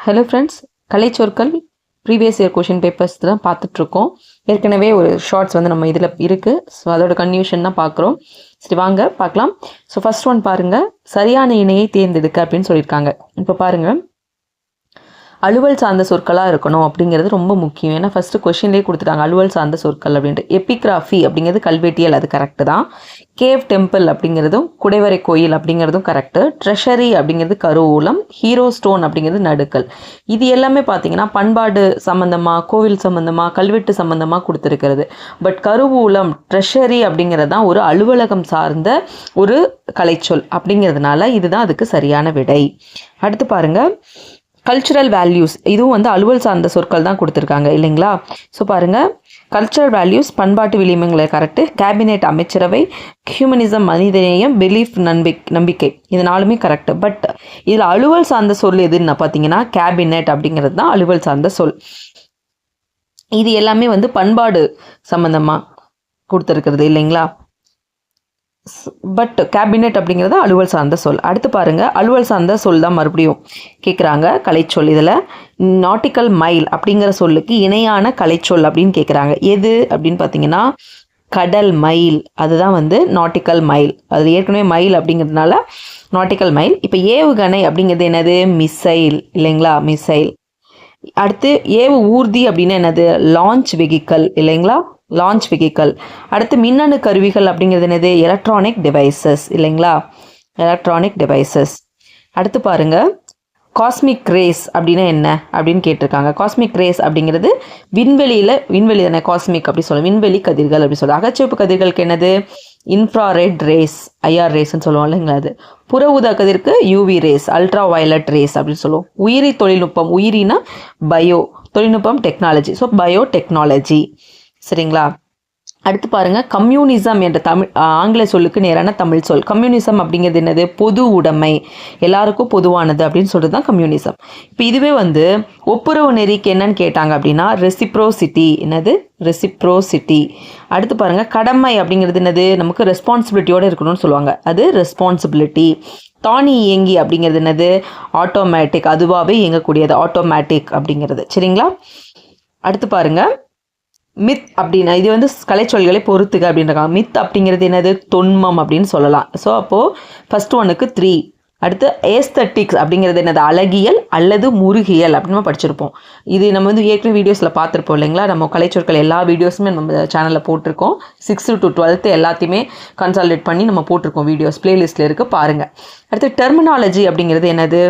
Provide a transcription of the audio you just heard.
Hello friends, கலைச்சொற்கள் previous year question papers தான் பார்த்துட்ருக்கோம். ஏற்கனவே ஒரு ஷார்ட்ஸ் வந்து நம்ம இதில் இருக்குது. ஸோ அதோட கன்யூஷன் தான் பார்க்குறோம். சரி, வாங்க பார்க்கலாம். ஸோ ஃபஸ்ட் ஒன் பாருங்கள், சரியான இணையை தேர்ந்தெடுக்க அப்படின்னு சொல்லியிருக்காங்க. இப்போ பாருங்கள், அலுவல் சார்ந்த சொற்களாக இருக்கணும் அப்படிங்கிறது ரொம்ப முக்கியம். ஏன்னா ஃபஸ்ட்டு கொஷின்லேயே கொடுத்துட்டாங்க அலுவல் சார்ந்த சொற்கள் அப்படின்ட்டு. எபிகிராஃபி அப்படிங்கிறது கல்வெட்டியல், அது கரெக்டு தான். கேவ் டெம்பிள் அப்படிங்கிறதும் குடைவரை கோயில் அப்படிங்கிறதும் கரெக்டு. ட்ரெஷரி அப்படிங்கிறது கருவூலம். ஹீரோ ஸ்டோன் அப்படிங்கிறது நடுக்கல். இது எல்லாமே பார்த்தீங்கன்னா பண்பாடு சம்மந்தமாக, கோவில் சம்மந்தமாக, கல்வெட்டு சம்மந்தமாக கொடுத்துருக்கிறது. பட் கருவூலம், ட்ரெஷரி அப்படிங்கிறது தான் ஒரு அலுவலகம் சார்ந்த ஒரு கலைச்சொல் அப்படிங்கிறதுனால இதுதான் அதுக்கு சரியான விடை. அடுத்து பாருங்கள், கல்ச்சுரல் வேல்யூஸ், இதுவும் வந்து அலுவல் சார்ந்த சொற்கள் தான் கொடுத்துருக்காங்க இல்லைங்களா? ஸோ பாருங்கள், கல்ச்சுரல் வேல்யூஸ் பண்பாட்டு விளிம்புகளை கரெக்டு. கேபினெட் அமைச்சரவை, ஹியூமனிசம் மனிதநேயம், பிலீஃப் நம்பிக்கை, இது நாலுமே கரெக்டு. பட் இதில் அலுவல் சார்ந்த சொல் எதுன்னு பார்த்தீங்கன்னா கேபினெட் அப்படிங்கிறது தான் அலுவல் சார்ந்த சொல். இது எல்லாமே வந்து பண்பாடு சம்மந்தமாக கொடுத்துருக்கிறது இல்லைங்களா? பட் கேபினெட் அப்படிங்கிறது அலுவல் சார்ந்த சொல். அடுத்து பாருங்கள், அலுவல் சார்ந்த சொல் தான் மறுபடியும் கேட்குறாங்க கலைச்சொல். இதில் நாட்டிக்கல் மைல் அப்படிங்கிற சொல்லுக்கு இணையான கலைச்சொல் அப்படின்னு கேட்குறாங்க. எது அப்படின்னு பார்த்தீங்கன்னா கடல் மைல், அதுதான் வந்து நாட்டிக்கல் மைல். அது ஏற்கனவே மைல் அப்படிங்கிறதுனால நாட்டிக்கல் மைல். இப்போ ஏவுகணை அப்படிங்கிறது என்னது? மிசைல் இல்லைங்களா? மிசைல். அடுத்து ஏவு ஊர்தி அப்படின்னா என்னது? லான்ச் வெஹிக்கல் இல்லைங்களா? Launch vehicle. அடுத்து மின்னணு கருவிகள் அப்படிங்கிறது என்னது? எலக்ட்ரானிக் டிவைசஸ் இல்லைங்களா? Electronic devices. அடுத்து பாருங்கள், காஸ்மிக் ரேஸ் அப்படின்னா என்ன அப்படின்னு கேட்டிருக்காங்க. காஸ்மிக் ரேஸ் அப்படிங்கிறது விண்வெளி தானே காஸ்மிக் அப்படி சொல்லுவோம், விண்வெளி கதிர்கள் அப்படி சொல்லுவோம். அகச்சிவப்பு கதிர்களுக்கு என்னது? இன்ஃப்ராரெட் ரேஸ், ஐஆர் ரேஸ்ன்னு சொல்லுவோம் இல்லைங்களா? அது புற ஊதா கதிர்க்கு UV rays, ultraviolet rays அப்படின்னு சொல்லுவோம். உயிரி தொழில்நுட்பம், உயிரினா பயோ, தொழில்நுட்பம் டெக்னாலஜி, ஸோ பயோ டெக்னாலஜி. சரிங்களா? அடுத்து பாருங்கள், கம்யூனிசம் என்ற ஆங்கில சொல்லுக்கு நேரான தமிழ் சொல். கம்யூனிசம் அப்படிங்கிறது என்னது? பொது உடைமை, எல்லாருக்கும் பொதுவானது அப்படின்னு சொல்கிறது தான் கம்யூனிசம். இப்போ இதுவே வந்து ஒப்புரவு நெறிக்கு என்னன்னு கேட்டாங்க அப்படின்னா ரெசிப்ரோசிட்டி. என்னது? ரெசிப்ரோசிட்டி. அடுத்து பாருங்கள், கடமை அப்படிங்கிறது என்னது? நமக்கு ரெஸ்பான்சிபிலிட்டியோடு இருக்கணும்னு சொல்லுவாங்க, அது ரெஸ்பான்சிபிலிட்டி. தானி இயங்கி அப்படிங்கிறது என்னது? ஆட்டோமேட்டிக், அதுவாகவே இயங்கக்கூடியது, ஆட்டோமேட்டிக் அப்படிங்கிறது. சரிங்களா? அடுத்து பாருங்கள், மித் அப்படின்னா இது வந்து கலைச்சொல்களை பொறுத்துக அப்படின்றாங்க. மித் அப்படிங்கிறது என்னது? தொன்மம் அப்படின்னு சொல்லலாம். ஸோ அப்போது ஃபஸ்ட் ஒன்னுக்கு 3. அடுத்து ஏஸ்தட்டிக்ஸ் அப்படிங்கிறது என்னது? அழகியல் அல்லது முருகியல் அப்படின்னு நம்ம படிச்சிருப்போம். இது நம்ம வந்து ஏற்கனவே வீடியோஸில் பார்த்துருப்போம் இல்லைங்களா? நம்ம கலைச்சொற்கள் எல்லா வீடியோஸுமே நம்ம சேனலில் போட்டிருக்கோம். 6th to 12th எல்லாத்தையுமே கன்சால்டேட் பண்ணி நம்ம போட்டிருக்கோம் வீடியோஸ், பிளேலிஸ்ட்டில் இருக்குது, பாருங்கள். அடுத்து டெர்மினாலஜி அப்படிங்கிறது என்னது?